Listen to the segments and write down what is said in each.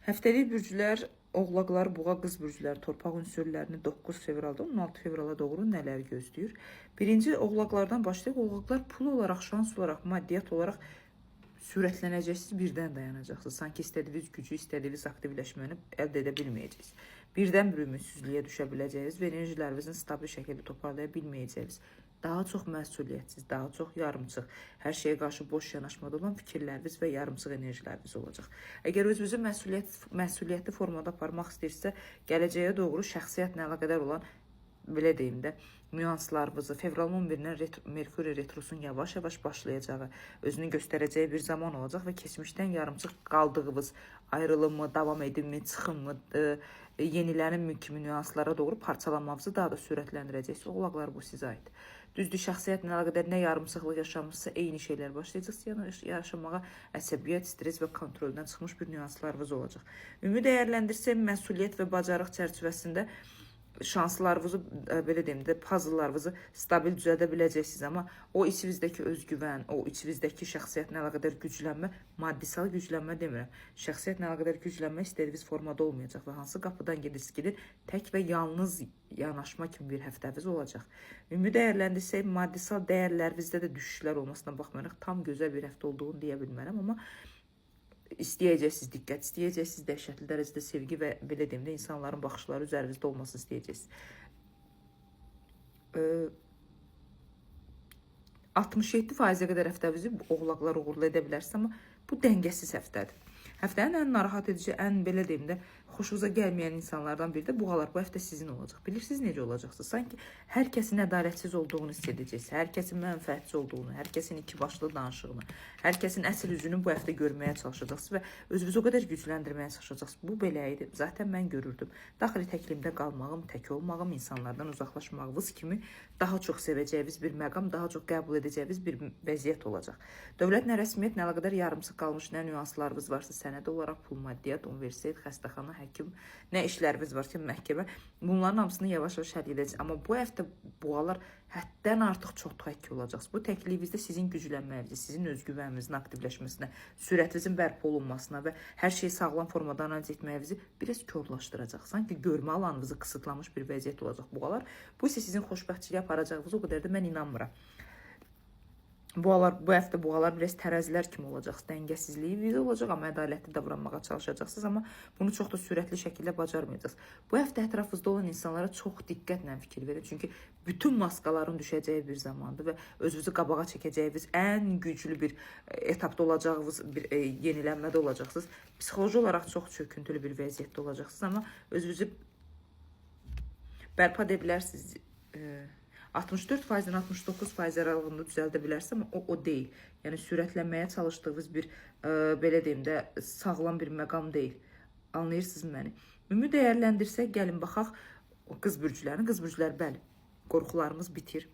Həftəlik bürclər, oğlaqlar, buğa, qız bürcləri, torpaq ünsürlərini 9 fevralda 16 fevrala doğru nələr gözləyir? Birinci oğlaqlardan başlayaq. Oğlaqlar pul olaraq, şans olaraq, maddiyyat olaraq sürətlənəcəksiniz, birdən dayanacaqsınız. Sanki istədiyiniz gücü, istədiyiniz aktivləşməni əldə edə bilməyəcəksiniz. Birdən-bir ümidsizliyə düşə biləcəyiniz və enerjilərinizin stabil şəkildə toparlaya bilməyəcəyiniz, daha çox məsuliyyətsiz, daha çox yarımçıq, hər şeyə qarşı boş yanaşmada olan fikirləriniz və yarımçıq enerjiləriniz olacaq. Əgər özünüzü məsuliyyətli formada aparmaq istəyirsə, gələcəyə doğru şəxsiyyətlə əlaqədar olan, belə deyim də, nüanslarınızı, fevralın 11-dən Merkuri retrosun yavaş-yavaş başlayacağı, özünü göstərəcəyi bir zaman olacaq və keçmişdən yarımçıq qaldığınız ayrılımı, davam edimi, çıxımı, yenilənim kimi nüanslara doğru parçalanmanızı daha da sürətləndirəcəksiniz. Oğlaqlar, bu sizə aid. Düzdür, şəxsiyyətlə əlaqədar nə yarımçıqlıq yaşamışsa, eyni şeylər başlayacaqsınız. Yəni, yaşamağa əsəbiyyət, stres və kontroldən çıxmış bir nüanslarınız olacaq. Ümumi dəyərləndirsək, məsuliyyət və bacarıq çərçivəsində şanslarınızı, belə deyim də, puzzle'larınızı stabil düzəldə biləcəksiniz, amma o içinizdəki özgüvən, o içinizdəki şəxsiyyətlə əlaqədar güclənmə, maddisal güclənmə demirəm. Şəxsiyyətlə əlaqədar güclənmə istədiyiniz formada olmayacaq və hansı qapıdan gedir, tək və yalnız yanaşma kimi bir həftəniz olacaq. Ümumi dəyərləndirsək, maddisal dəyərlərinizdə də düşüşlər olmasına baxmayaraq tam gözəl bir həftə olduğunu deyə bilmərəm, amma istəyəcəksiniz diqqət, istəyəcəksiniz dəhşətli dərəcədə sevgi və belə deyim də insanların baxışları üzərinizdə olmasını istəyəcəksiniz. 67%-ə qədər həftənizi oğlaqlar uğurlu edə bilərsiniz, amma bu dəngəsiz həftədir. Həftənin ən narahat edici, ən belə deyim də, xoşunuza gəlməyən insanlardan biri də buğalar. Bu həftə sizin olacaq. Bilirsiniz necə olacaqsınız? Sanki hər kəsin ədalətsiz olduğunu hiss edəcəksiniz. Hər kəsin mənfəətçi olduğunu, hər kəsin iki başlı danışığını, hər kəsin əsl üzünü bu həftə görməyə çalışacaqsınız və özünüzü o qədər gücləndirməyə çalışacaqsınız. Bu belə idi. Zaten mən görürdüm. Daxili təklimdə qalmağım, tək olmağım, insanlardan uzaqlaşmağınız kimi daha çox sevəcəyiniz bir məqam, daha çox qəbul edəcəyiniz bir vəziyyət olacaq. Dövlətlə, rəsmiyyətlə əlaqədar yarımçıq qalmış nə nüanslarınız varsa, sənəd olaraq pul, maddiyyat, universitet, xəstəxana, həkim, nə işləriniz var ki, məhkəmə, bunların hamısını yavaş-yavaş həll edəcək. Amma bu həftə buğalar həddən artıq çox təkli olacaqsınız. Bu təklifinizdə sizin güclənməyinizə, sizin özgüvəninizin aktivləşməsinə, sürətinizin bərpa olunmasına və hər şeyi sağlam formada analiz etməyinizi biraz körlaşdıracaq. Sanki görmə alanınızı qısıtlamış bir vəziyyət olacaq buğalar. Bu isə sizin xoşbəxtçiliyə aparacağınız o qədər də mən inanmıram. Bu həftə buğalar biraz tərəzilər kimi olacaq, dəngəsizliyi olacaq, amma ədalətli davranmağa çalışacaqsınız, amma bunu çox da sürətli şəkildə bacarmayacaqsınız. Bu həftə ətrafınızda olan insanlara çox diqqətlə fikir verin, çünki bütün maskaların düşəcəyi bir zamandır və özünüzü qabağa çəkəcəyiniz ən güclü bir etapda olacağınız bir yenilənmədə olacaqsınız. Psixoloji olaraq çox çöküntülü bir vəziyyətdə olacaqsınız, amma özünüzü bərpa edə bilərsiniz. 64%-dən 69% aralığında düzəldə bilərsiniz, amma o deyil. Yəni, sürətlənməyə çalışdığınız bir, belə deyim də, sağlam bir məqam deyil. Anlayırsınız məni? Ümumi dəyərləndirsək, gəlin baxaq qız bürcülərini. Qız bürcülər, bəli, qorxularımız bitir.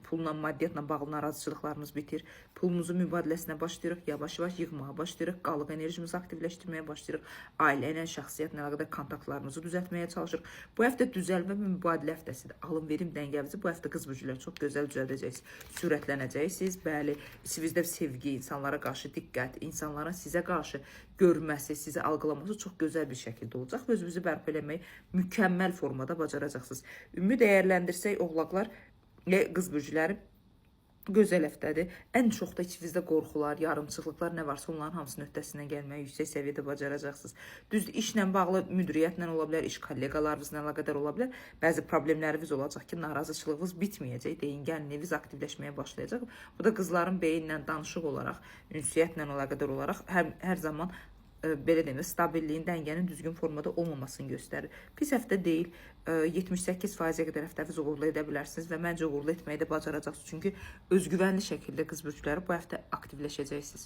Pulla, maddiyyatla bağlı narazıçılıqlarımız bitir. Pulumuzu mübadiləsinə başlayırıq, yavaş-yavaş yığmağa başlayırıq, qalıq enerjimizi aktivləşdirməyə başlayırıq, ailə ilə, şəxsiyyətlə əlaqədar kontaktlarımızı düzəltməyə çalışırıq. Bu həftə düzəlmə və mübadilə həftəsidir. Alım-verim dəngənizi bu həftə qız bürcülər çox gözəl düzəldəcəksiniz, sürətlənəcəksiniz. Bəli, içinizdə sevgi, insanlara qarşı diqqət, insanların sizə qarşı görməsi, sizi algılaması çox gözəl bir şəkildə olacaq və özünüzü bərpa eləməyi mükəmməl formada bacaracaqsınız. Ümumi dəyərləndirsək, oğlaqlar qız bürcüləri gözəl həftədir. Ən çox da içinizdə qorxular, yarımçıqlıqlar nə varsa onların hamısının öhdəsindən gəlməyi yüksək səviyyədə bacaracaqsınız. Düzdür, işlə bağlı müdiriyyətlə ola bilər, iş kolleqalarınızla əlaqədar ola bilər. Bəzi problemləriniz olacaq ki, narazıçılığınız bitməyəcək, deyingənliyiniz aktivləşməyə başlayacaq. Bu da qızların beyinlə danışıq olaraq, ünsiyyətlə əlaqədar olaraq hər zaman belə deyim, stabilliyin, dəngənin düzgün formada olmamasını göstərir. Pis həftə deyil, 78%-ə qədər həftəniz uğurlu edə bilərsiniz və məncə uğurlu etməyi də bacaracaqsınız. Çünki özgüvənli şəkildə qız bürcüləri bu həftə aktivləşəcəksiniz.